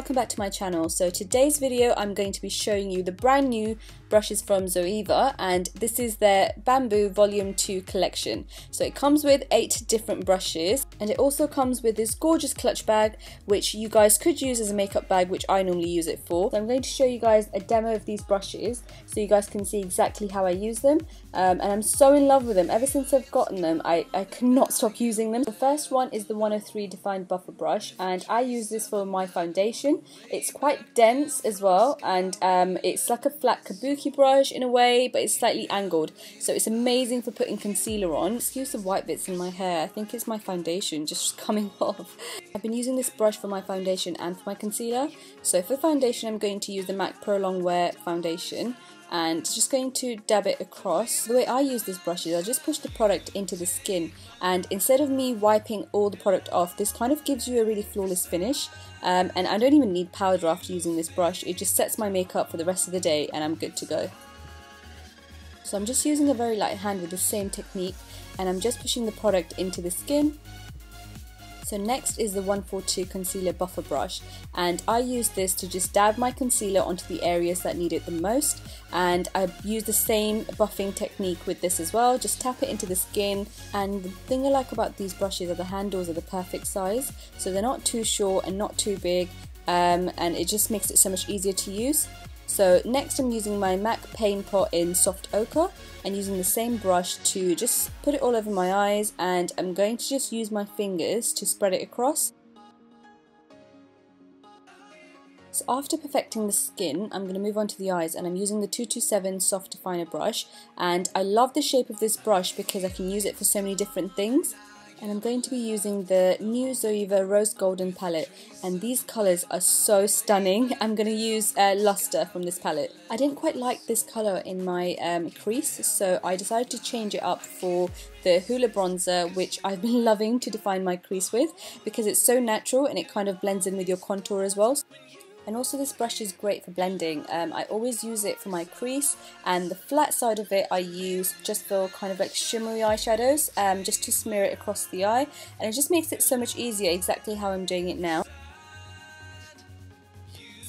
welcome back to my channel. So today's video I'm going to be showing you the brand new brushes from Zoeva, and this is their Bamboo Volume 2 collection. So it comes with 8 different brushes, and it also comes with this gorgeous clutch bag which you guys could use as a makeup bag, which I normally use it for. So I'm going to show you guys a demo of these brushes so you guys can see exactly how I use them, and I'm so in love with them. Ever since I've gotten them I cannot stop using them. The first one is the 103 Defined Buffer Brush, and I use this for my foundation. It's quite dense as well, and it's like a flat kabuki brush in a way, but it's slightly angled, so it's amazing for putting concealer on. Excuse the white bits in my hair, I think it's my foundation just coming off. I've been using this brush for my foundation and for my concealer. So for foundation I'm going to use the MAC Pro Longwear foundation, and just going to dab it across. The way I use this brush is I just push the product into the skin, and instead of me wiping all the product off, this kind of gives you a really flawless finish, and I don't even need powder after using this brush. It just sets my makeup for the rest of the day and I'm good to go. So I'm just using a very light hand with the same technique, and I'm just pushing the product into the skin. So next is the 142 Concealer Buffer Brush, and I use this to just dab my concealer onto the areas that need it the most, and I use the same buffing technique with this as well. Just tap it into the skin, and the thing I like about these brushes are the handles are the perfect size, so they're not too short and not too big, and it just makes it so much easier to use. So next I'm using my MAC Paintpot in Soft Ochre, and using the same brush to just put it all over my eyes, and I'm going to just use my fingers to spread it across. So after perfecting the skin, I'm going to move on to the eyes, and I'm using the 227 Soft Definer brush, and I love the shape of this brush because I can use it for so many different things. And I'm going to be using the new Zoeva Rose Golden palette, and these colours are so stunning. I'm going to use Luster from this palette. I didn't quite like this colour in my crease, so I decided to change it up for the HOOLA bronzer, which I've been loving to define my crease with because it's so natural and it kind of blends in with your contour as well. And also this brush is great for blending. I always use it for my crease, and the flat side of it I use just for kind of like shimmery eyeshadows, just to smear it across the eye, and it just makes it so much easier, exactly how I'm doing it now.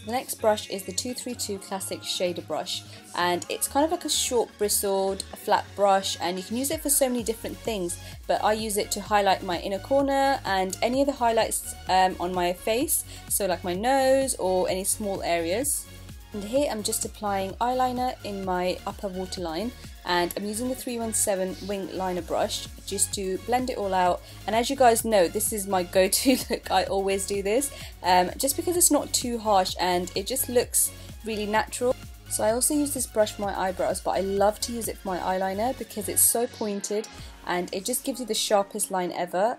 The next brush is the 232 Classic Shader Brush, and it's kind of like a short bristled flat brush, and you can use it for so many different things, but I use it to highlight my inner corner and any of the highlights on my face, so like my nose or any small areas. And here I'm just applying eyeliner in my upper waterline, and I'm using the 317 Wing Liner brush just to blend it all out. And as you guys know, this is my go-to look. I always do this just because it's not too harsh and it just looks really natural. So I also use this brush for my eyebrows, but I love to use it for my eyeliner because it's so pointed and it just gives you the sharpest line ever.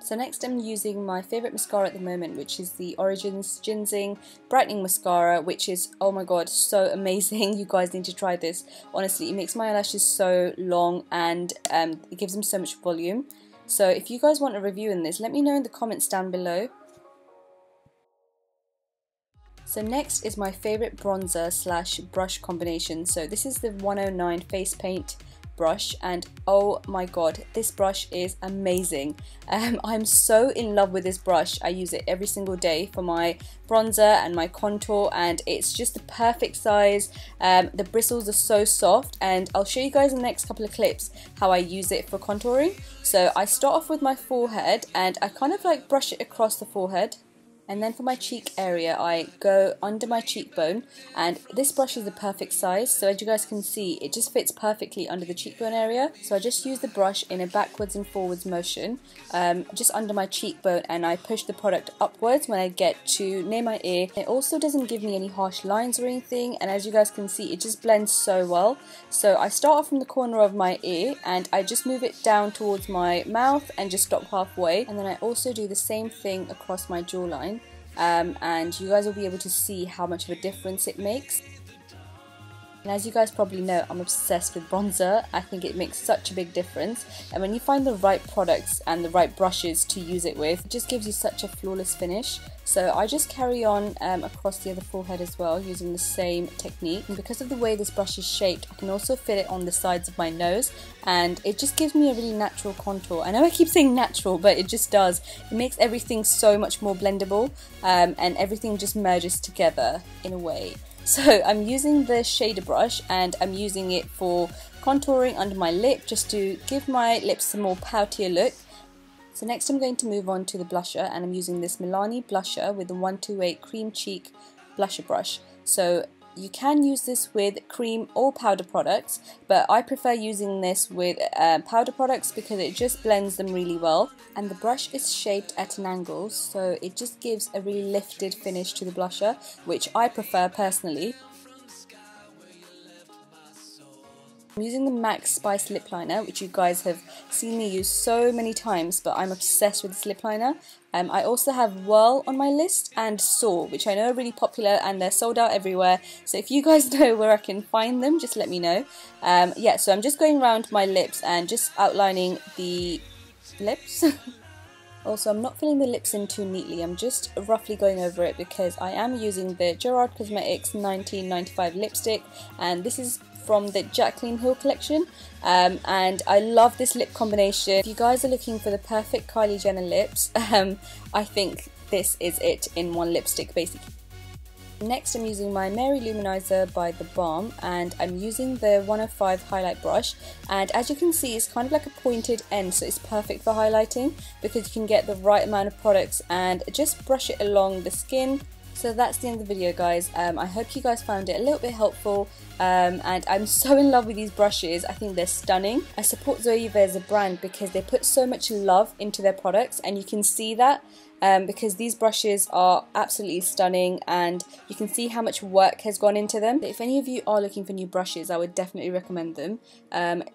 So next I'm using my favourite mascara at the moment, which is the Origins Ginseng Brightening Mascara, which is, oh my god, so amazing. You guys need to try this. Honestly, it makes my eyelashes so long, and it gives them so much volume. So if you guys want a review in this, let me know in the comments down below. So next is my favourite bronzer slash brush combination. So this is the 109 Face Paint brush, and oh my god, this brush is amazing. I'm so in love with this brush. I use it every single day for my bronzer and my contour, and it's just the perfect size. The bristles are so soft, and I'll show you guys in the next couple of clips how I use it for contouring. So I start off with my forehead, and I kind of like brush it across the forehead. And then for my cheek area, I go under my cheekbone, and this brush is the perfect size, so as you guys can see, it just fits perfectly under the cheekbone area. So I just use the brush in a backwards and forwards motion, just under my cheekbone, and I push the product upwards when I get to near my ear. It also doesn't give me any harsh lines or anything, and as you guys can see, it just blends so well. So I start off from the corner of my ear, and I just move it down towards my mouth and just stop halfway, and then I also do the same thing across my jawline. And you guys will be able to see how much of a difference it makes. And as you guys probably know, I'm obsessed with bronzer. I think it makes such a big difference, and when you find the right products and the right brushes to use it with, it just gives you such a flawless finish. So I just carry on across the other forehead as well, using the same technique. And because of the way this brush is shaped, I can also fit it on the sides of my nose, and it just gives me a really natural contour. I know I keep saying natural, but it just does. It makes everything so much more blendable, and everything just merges together in a way. So I'm using the shader brush, and I'm using it for contouring under my lip, just to give my lips a more poutier look. So next I'm going to move on to the blusher, and I'm using this MILANI blusher with the 128 Cream Cheek blusher brush. So you can use this with cream or powder products, but I prefer using this with powder products because it just blends them really well. And the brush is shaped at an angle, so it just gives a really lifted finish to the blusher, which I prefer personally. I'm using the MAC Spice lip liner, which you guys have seen me use so many times, but I'm obsessed with this lip liner. I also have VOL on my list, and SAW, which I know are really popular and they're sold out everywhere. So if you guys know where I can find them, just let me know. Yeah, so I'm just going around my lips and just outlining the lips. Also, I'm not filling the lips in too neatly, I'm just roughly going over it because I am using the GERARD Cosmetics 1995 lipstick, and this is from the Jaclyn Hill collection, and I love this lip combination. If you guys are looking for the perfect Kylie Jenner lips, I think this is it in one lipstick basically. Next I'm using my Mary Luminizer by the BALM, and I'm using the 105 highlight brush, and as you can see it's kind of like a pointed end, so it's perfect for highlighting because you can get the right amount of products and just brush it along the skin. So that's the end of the video, guys. I hope you guys found it a little bit helpful, and I'm so in love with these brushes. I think they're stunning. I support Zoeva as a brand because they put so much love into their products, and you can see that because these brushes are absolutely stunning, and you can see how much work has gone into them. If any of you are looking for new brushes, I would definitely recommend them.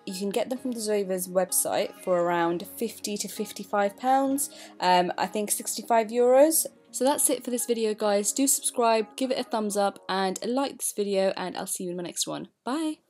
You can get them from the Zoeva's website for around £50 to £55, I think €65. So that's it for this video, guys. Do subscribe, give it a thumbs up, and like this video, and I'll see you in my next one. Bye!